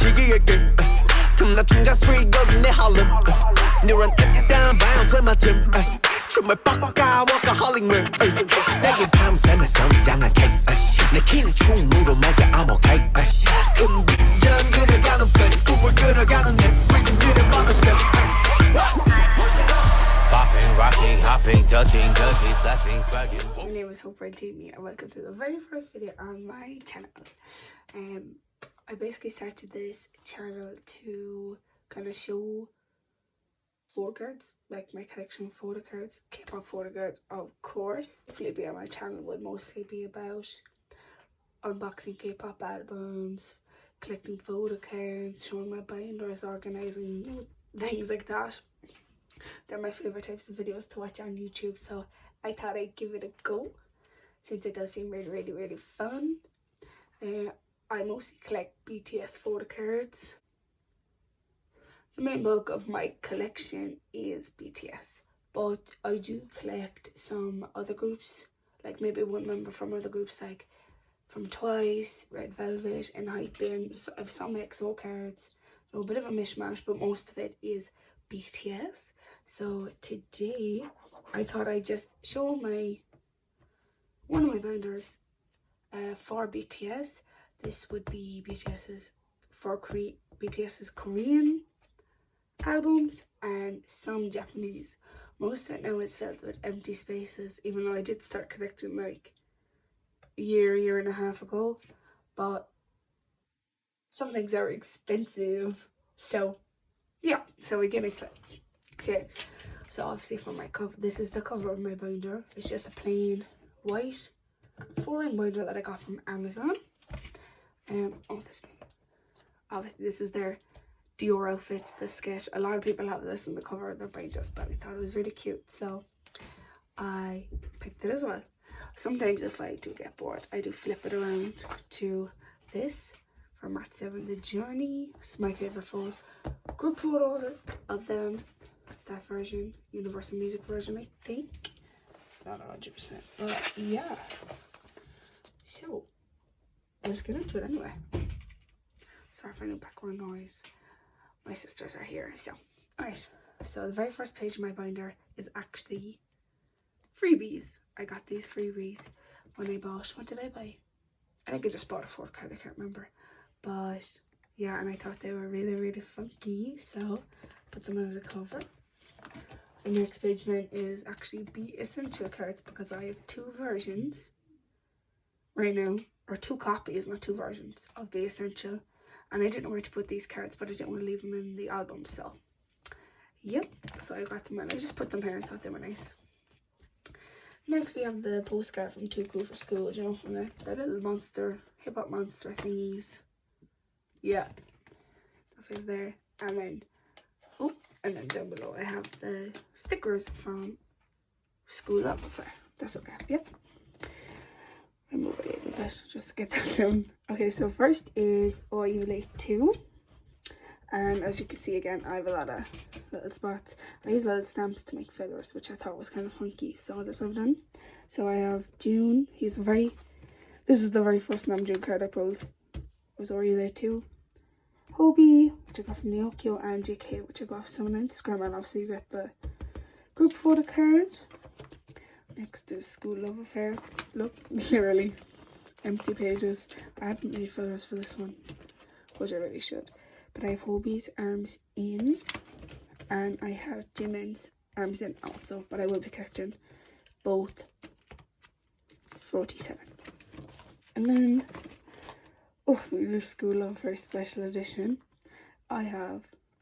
시기에게 금납 충자 스트릿 여기 내 할렘 Neuron up down bounce my team 춤을 뻑까 workaholic 시대의 밤샘에 성장한 케이스 내 키는 충무로 make I'm okay 큰 비전 그려가는 편 꿈을 그려가는 내 rhythm 그려보는 step Popping, rocking, hopping, touching, ducking, flashing, swagging. My name is Hope Timmy and welcome to the very first video on my channel. I basically started this channel to kind of show photo cards, like my collection of photo cards, K-pop photo cards, of course. Hopefully on my channel would mostly be about unboxing K-pop albums, collecting photo cards, showing my binders, organising things like that. They're my favourite types of videos to watch on YouTube, so I thought I'd give it a go since it does seem really fun. I mostly collect BTS photo cards. The main bulk of my collection is BTS, but I do collect some other groups, like maybe one member from other groups like from Twice, Red Velvet and Hypebeam. I have some EXO cards, a bit of a mishmash, but most of it is BTS. So today I thought I'd just show one of my binders for BTS. This would be BTS's Korean albums and some Japanese. Most of it now is filled with empty spaces, even though I did start collecting like a year and a half ago, but some things are expensive, so yeah, so we get into it. Okay, so obviously for my cover, this is the cover of my binder. It's just a plain white 4-ring binder that I got from Amazon. Obviously this is their Dior outfits, the sketch. A lot of people have this in the cover of their binders, but I thought it was really cute, so I picked it as well. Sometimes if I do get bored, I do flip it around to this from Mat 7, The Journey. It's my favourite photo, group photo of them. That version, Universal Music version, I think. Not 100%. But yeah. So let's get into it anyway. Sorry for any background noise. My sisters are here. So alright. So the very first page of my binder is actually freebies. I got these freebies when I bought, what did I buy? I think I just bought a 4 card, I can't remember. But yeah, and I thought they were really funky, so put them as a cover. The next page then is actually Be Essential cards, because I have 2 versions right now, or 2 copies, not 2 versions of Be Essential, and I didn't know where to put these cards, but I didn't want to leave them in the album, so yep, so I got them and I just put them here. I thought they were nice. Next we have the postcard from Too Cool for School, you know, from the little monster, hip-hop monster thingies. Yeah, that's over there. And then and then down below I have the stickers from School Love Affair. That's what I have, yep. I move it a little bit just to get that down. Okay, so first is Are You Late Too? And as you can see again, I have a lot of little spots. I use little stamps to make fillers, which I thought was kind of funky, so that's what I've done. So I have June. This is the very first Namjoon card I pulled. It was Are You Late Too? Hobie, which I got from Neokyo, and JK, which I got from someone on Instagram, and obviously you get the group photo card. Next is School Love Affair. Look, literally empty pages. I haven't made fillers for this one, which I really should. But I have Hobie's Arms In, and I have Jimin's Arms In also, but I will be collecting both 47. And then the School Love Affair special edition. I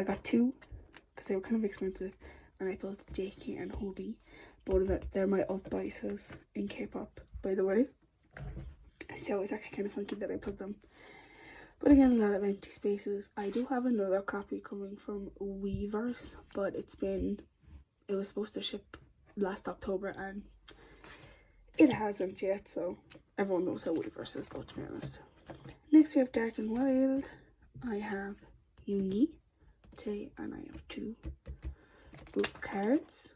got 2 because they were kind of expensive, and I pulled JK and Hobie. Both of that, they're my alt biases in K-pop, by the way. So it's actually kind of funky that I put them. But again, a lot of empty spaces. I do have another copy coming from Weverse, but it was supposed to ship last October and it hasn't yet, so everyone knows how Weverse is though, to be honest. Next we have Dark and Wild. I have Yoongi, Tae, and I have 2 group cards.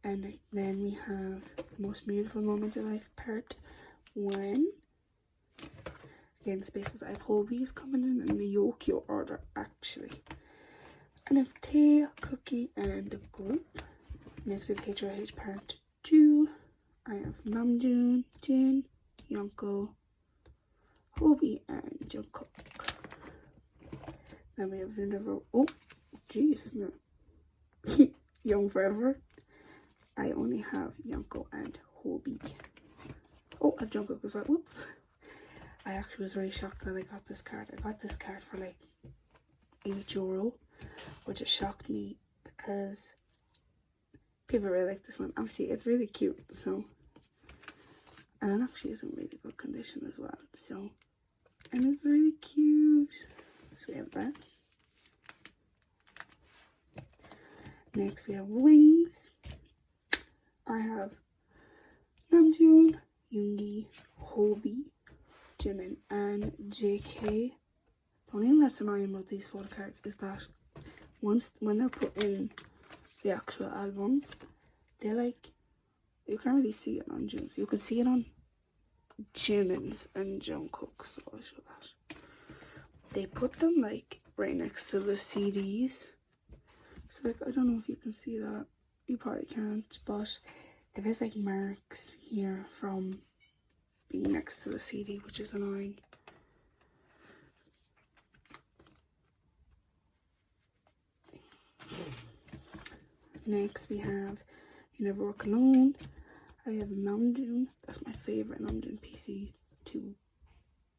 And then we have The Most Beautiful Moment in Life Part 1. gain spaces. I have Hobies coming in a Yokio order actually. And I have Tea, Cookie, and Group. Next we have HRH Part 2. I have Namjoon, Jin, Yonko, Hobie, and Jungkook. Then we have Universe. Oh, jeez, no. Young Forever. I only have Yonko and Hobie. Oh, I have Jungkook as well. Whoops. I actually was very shocked that I got this card. I got this card for like €8, which it shocked me because people really like this one. Obviously, it's really cute. So, and it actually is in really good condition as well. So, and it's really cute. So we have that. Next we have Wings. I have Namjoon, Yoongi, Hobie, Jimin, and JK. The only thing that's annoying about these photo cards is that when they're put in the actual album, they're like, you can't really see it on Jin's. You can see it on Jimin's and Jungkook's, so I'll show that. They put them like right next to the CDs. So like, I don't know if you can see that. You probably can't, but there is like marks here from being next to the CD, which is annoying. Next we have You Never Walk Alone. I have Namjoon. That's my favorite Namjoon PC to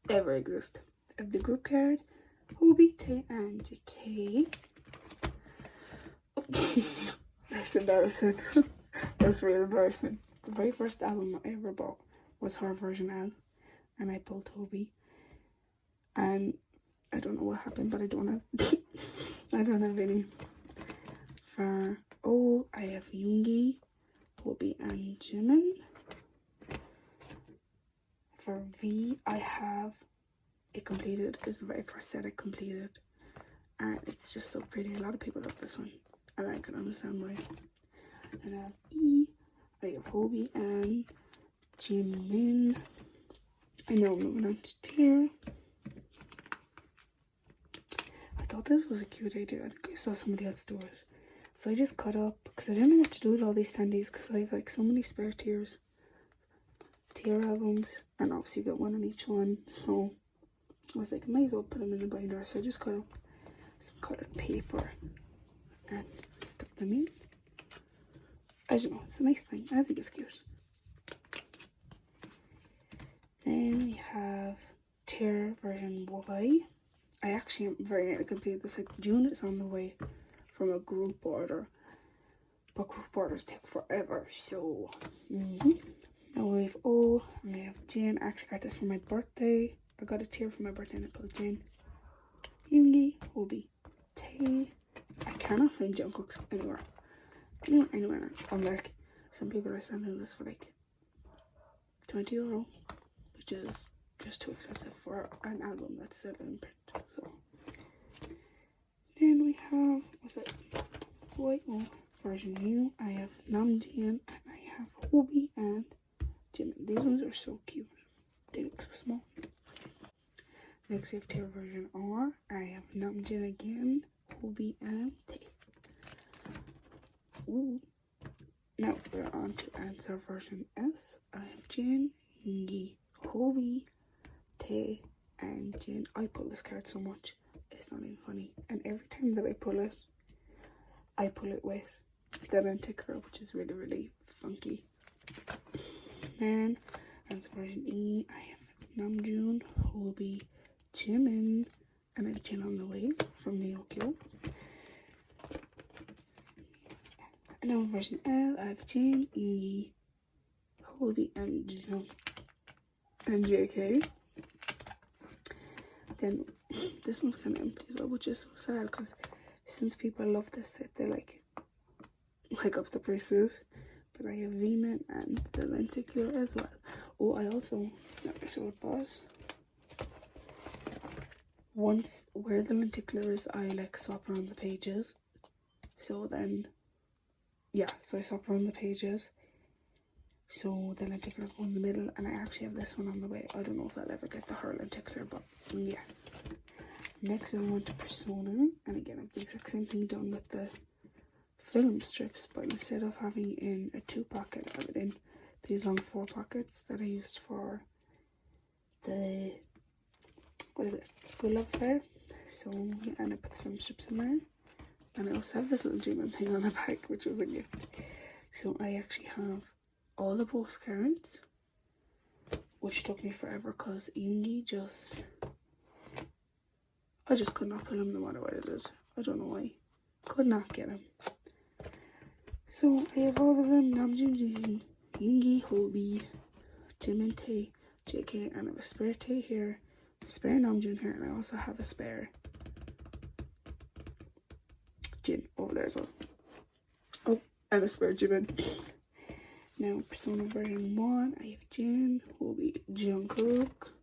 ever exist. I have the group card, Hobie, Tae, and JK. That's embarrassing. That's really embarrassing. The very first album I ever bought was her version L, and I pulled Hobie. And I don't know what happened, but I don't have I don't have any. For O, I have Yoongi, Hobie, and Jimin. For V, I have it completed. It's the very first set I completed, and it's just so pretty. A lot of people love this one, and I can understand why. And I have E, I have Hobie and Jimin. And now moving on to Tear. I thought this was a cute idea. I think I saw somebody else do it. So I just cut up, because I didn't know what to do with all these standees, because I have like so many spare Tear albums, and obviously got one on each one. So I was like, I might as well put them in the binder. So I just cut up some colored paper and stuck them in. I don't know, it's a nice thing. I think it's cute. Then we have Tear version Y. I actually am very nearly completed this. Like, June is on the way from a group order, but group orders take forever. So, now we have O, and we have Jin. I actually got this for my birthday. I got a Tear for my birthday, and I pulled Jin, Yoongi, Hobie, Tae. I cannot find Jungkook's anywhere. Anywhere. I'm like, some people are selling this for like €20, which is just too expensive for an album that's still in print. So then we have, what's it? YO version U. I have Namjoon, and I have Hobie and Jimin. These ones are so cute. They look so small. Next we have Tear version R. I have Namjoon again, Hobie, and Tae. Ooh. Now we're on to answer version S. I have Jin, Yoongi, Hobie, Tae, and Jin. I pull this card so much, it's not even funny. And every time that I pull it with the lenticular, which is really, really funky. Then answer version E. I have Namjoon, Hobie, Jimin, and I have Jin on the way from Yokio. And now version L, I have Jin, Yoongi, Hobie, and Jin, and JK. Then this one's kind of empty as well, which is so sad, because since people love this set, they like up the prices. But I have V-Man and the lenticular as well. Oh, I also never showed boss. Once where the lenticular is, I like swap around the pages. So then, yeah, so I swap around the pages, So the lenticular go in the middle, and I actually have this one on the way. I don't know if I'll ever get the her lenticular, but yeah. Next we want to Persona, and again I've the exact same thing done with the film strips, but instead of having in a 2 pocket, I have it in these long 4 pockets that I used for the, what is it, school love affair. So yeah, and I put the film strips in there, and I also have this little G-Man thing on the back, which is a gift. So I actually have all the postcards, which took me forever because Yoongi I just could not put him no matter what I did. I don't know why. Could not get him. So I have all of them: Namjoon, Jin, Yoongi, Hobi, Jimin, Tae, JK, and I have a spare Tae here, spare Namjoon here, and I also have a spare Jin over there as well. Oh, and a spare Jimin. Now, Persona version 1, I have Jin, Hobi, Jungkook.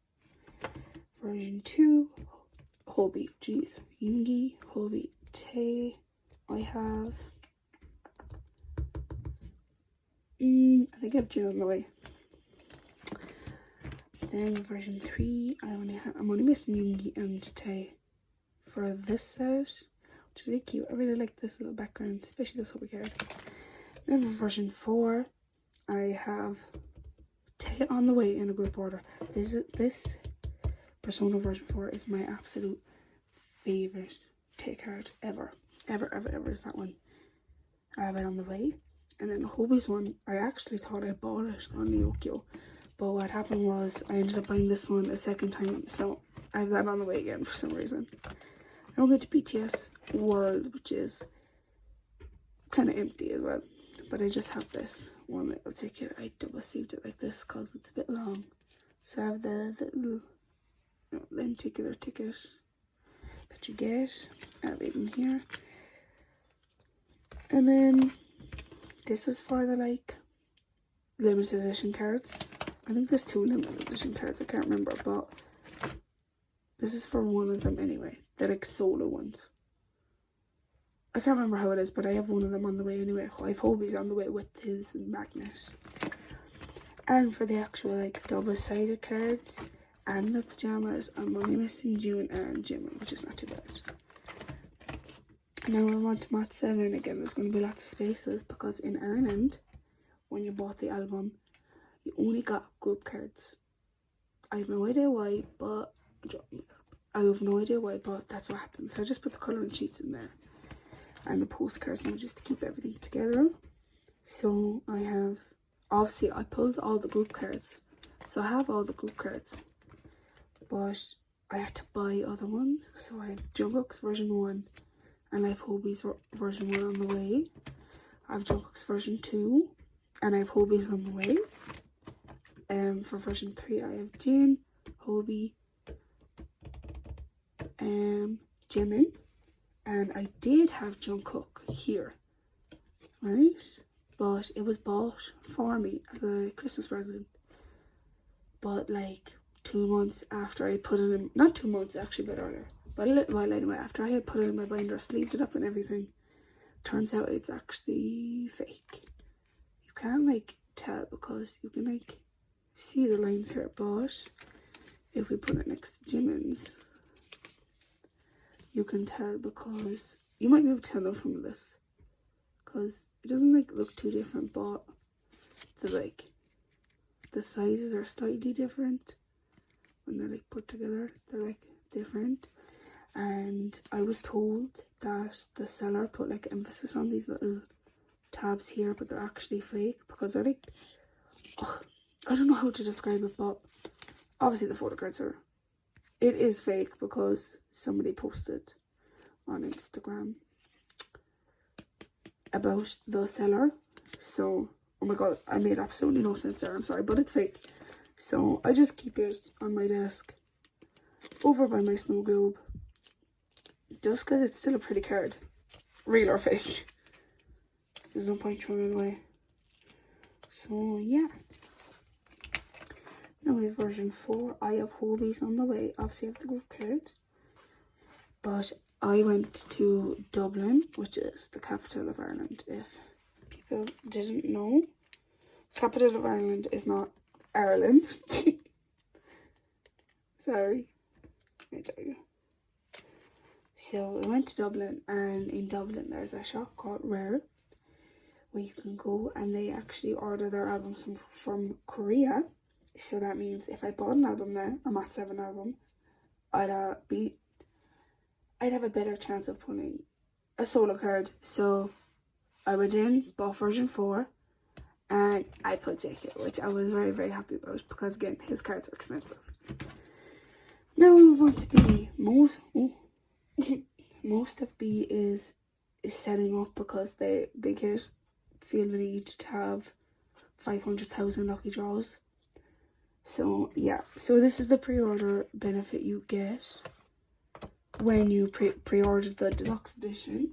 Version 2, Hobi, Yoongi, Hobi, Tae. I have, I think I have Jin on the way. Then version 3, I'm only missing Yoongi and Tae for this set, which is really cute. I really like this little background, especially this Hobi card. Then for version 4, I have Tae on the way in a group order. This Persona version 4 is my absolute favorite Tae card ever is that one. I have it on the way. And then the Hobi's one, I actually thought I bought it on Ryokyo, but what happened was I ended up buying this one a second time, so I have that on the way again for some reason. I don't get to BTS World, which is kind of empty as well, but I just have this one little ticket. I double sleeved it like this because it's a bit long. So I have the little lenticular ticket that you get. I have it in here. And then this is for the like limited edition cards. I think there's 2 limited edition cards, I can't remember, but this is for one of them anyway. They're like solo ones. I can't remember how it is, but I have one of them on the way anyway. I have Hobi's on the way with his magnet. And for the actual like double-sided cards and the pajamas, I'm only missing June and Jimin, which is not too bad. Now we're on to Mat 7 again. There's going to be lots of spaces because in Ireland, when you bought the album, you only got group cards. I have no idea why, but that's what happened. So I just put the colouring sheets in there and the postcards in just to keep everything together. So I have, obviously I pulled all the group cards, so I have all the group cards, but I had to buy other ones. So I have Jungkook's version 1, and I have Hobi's version 1 on the way. I have Jungkook's version 2, and I have Hobi's on the way. For version 3, I have Jin, Hobi, Jimin, and I did have Jungkook here, right? But it was bought for me as a Christmas present. But like 2 months after I put it in, not 2 months actually, but earlier, but a little while anyway, after I had put it in my binder, sleeved it up and everything, turns out it's actually fake. You can't like tell because you can like see the lines here, but if we put it next to Jimin's, you can tell because you might be able to tell from this because it doesn't like look too different, but the sizes are slightly different when they're like put together. They're like different, and I was told that the seller put like emphasis on these little tabs here, but they're actually fake because they're like, I don't know how to describe it, but obviously the photo cards are, it is fake because somebody posted on Instagram about the seller. So, oh my god, I made absolutely no sense there, I'm sorry, but it's fake. So I just keep it on my desk over by my snow globe just because it's still a pretty card, real or fake. There's no point throwing it away. So yeah. Now we have version 4. I have Hobi's on the way. Obviously I have the group card. But I went to Dublin, which is the capital of Ireland, if people didn't know. capital of Ireland is not Ireland. Sorry. I tell you. So we went to Dublin, and in Dublin there's a shop called Rare where you can go and they actually order their albums from Korea. So that means if I bought an album there, a Mat 7 album, I'd have a better chance of pulling a solo card. So I went in, bought version 4, and I pulled JK, which I was very, very happy about because again, his cards are expensive. Now we move on to B. Most of B is setting up because they feel the need to have 500,000 lucky draws. So yeah, so this is the pre-order benefit you get when you pre-order the deluxe edition,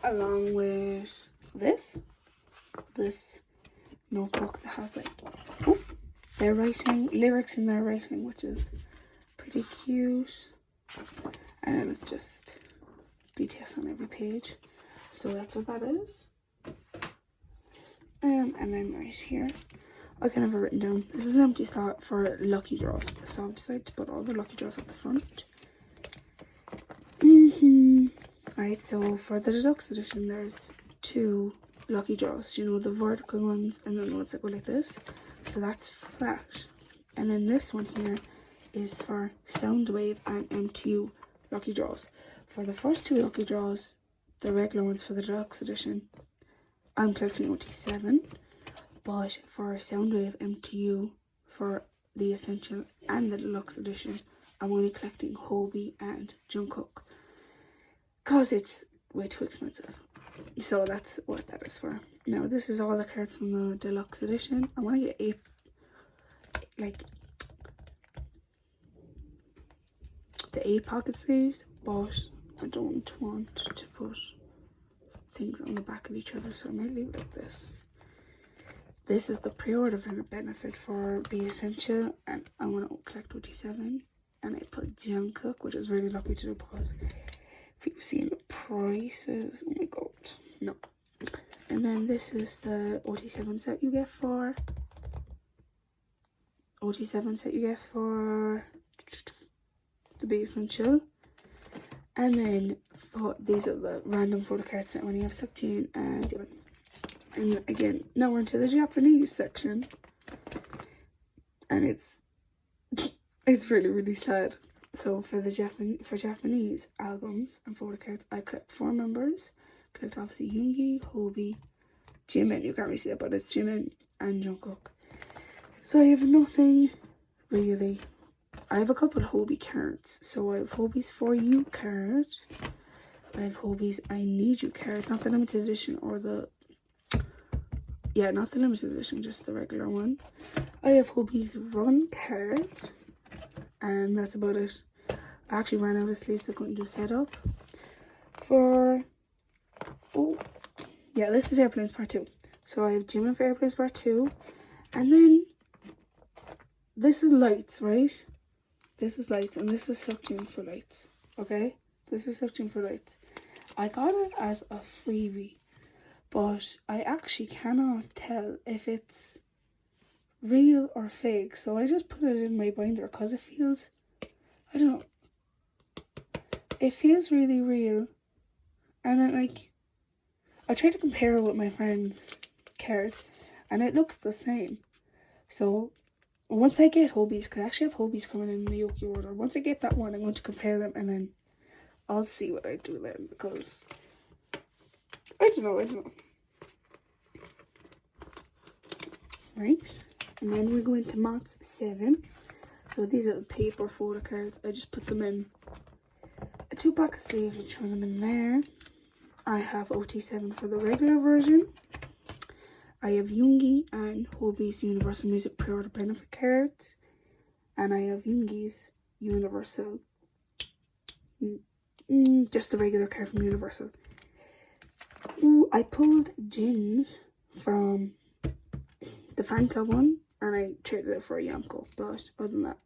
along with this notebook that has like their writing, lyrics in their writing, which is pretty cute, and then it's just BTS on every page. So that's what that is. And then right here, I can have it written down. This is an empty slot for lucky draws, so I've decided to put all the lucky draws at the front. Alright, so for the deluxe edition, there's 2 lucky draws. You know, the vertical ones and then the ones that go like this. So that's flat. And then this one here is for Soundwave and MTU lucky draws. For the first 2 lucky draws, the regular ones for the deluxe edition, I'm collecting OT7. But for Soundwave, MTU, for the Essential and the Deluxe Edition, I'm only collecting Hobie and Jungkook because it's way too expensive. So that's what that is for. Now this is all the cards from the Deluxe Edition. I want to get 8, like the 8 pocket sleeves, but I don't want to put things on the back of each other, so I might leave it like this. This is the pre-order benefit for Be Essential, and I want to collect OT7, and I put Jungkook, which is really lucky to do because if you've seen the prices, oh my god, no. And then this is the OT7 set you get for the Be Essential. And then these are the random photo cards that when you have 16 and again, now we're into the Japanese section, and it's really, really sad. So for the Japanese albums and photo cards, I collect 4 members. Collect obviously Yoongi, Hobie, Jimin. You can't really see that, but it's Jimin and Jungkook. So I have nothing really. I have a couple of Hobie cards. So I have Hobie's For You card. I have Hobie's I Need You card, not the limited edition or the not the limited edition, just the regular one. I have Hobie's Run card, and that's about it. I actually ran out of sleeves, so I couldn't do setup. This is Airplanes Part 2. So I have Jimin for Airplanes Part 2, and then this is lights, right? This is lights, and this is Searching for Lights, okay? This is Searching for Lights. I got it as a freebie, but I actually cannot tell if it's real or fake, so I just put it in my binder because it feels, I don't know, it feels really real. And then I tried to compare it with my friend's card, and it looks the same. So once I get Hobie's, because I actually have Hobie's coming in the Yoki order, once I get that one, I'm going to compare them, and then I'll see what I do then, because I don't know. Right, and then we go into Mat 7. So these are the paper photo cards. I just put them in a 2-pack of sleeves and throw them in there. I have OT7 for the regular version. I have Yoongi and Hobie's Universal Music pre-order benefit cards, and I have Yoongi's Universal, just the regular card from Universal. I pulled Jin's from the fan club one, and I traded it for a Yamko, but other than that,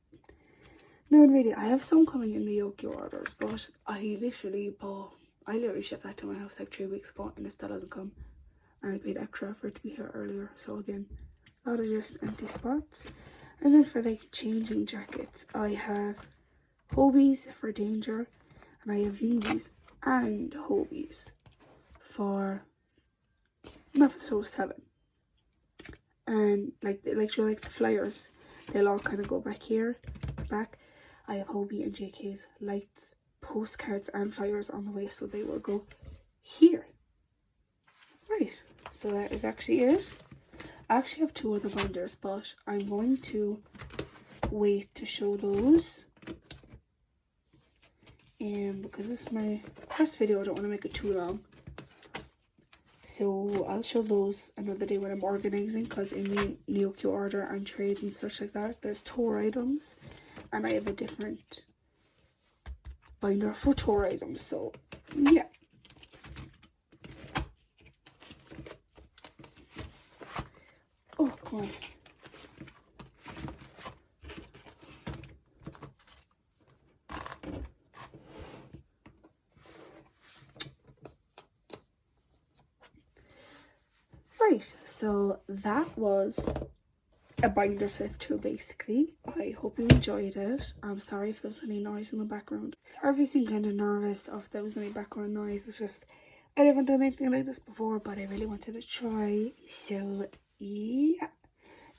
no, really, I have some coming in the Yoki orders, but I literally shipped that to my house like 3 weeks ago, and it still hasn't come. and I paid extra for it to be here earlier. So again, a lot of just empty spots. And then for like changing jackets, I have Hobies for Danger, and I have Undies and Hobies for episode 7. And like the flyers, they'll all kind of go back here, back. I have Hobie and JK's lights, postcards and flyers on the way, so they will go here. Right, so that is actually it. I actually have 2 other binders, but I'm going to wait to show those. Because this is my first video, I don't want to make it too long. So I'll show those another day when I'm organising, because in the Neoq order and trade and such like that, there's tour items. And I have a different binder for tour items, so yeah. Oh, come on. Right, so that was a binder flip through basically. I hope you enjoyed it. I'm sorry if there was any noise in the background. Sorry if you seem kind of nervous or if there was any background noise. It's just, I haven't done anything like this before, but I really wanted to try. So yeah,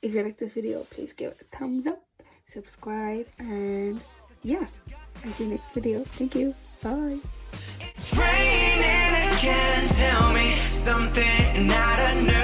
if you like this video, please give it a thumbs up, subscribe, and yeah, I'll see you next video. Thank you, bye. It's raining again, tell me something not enough.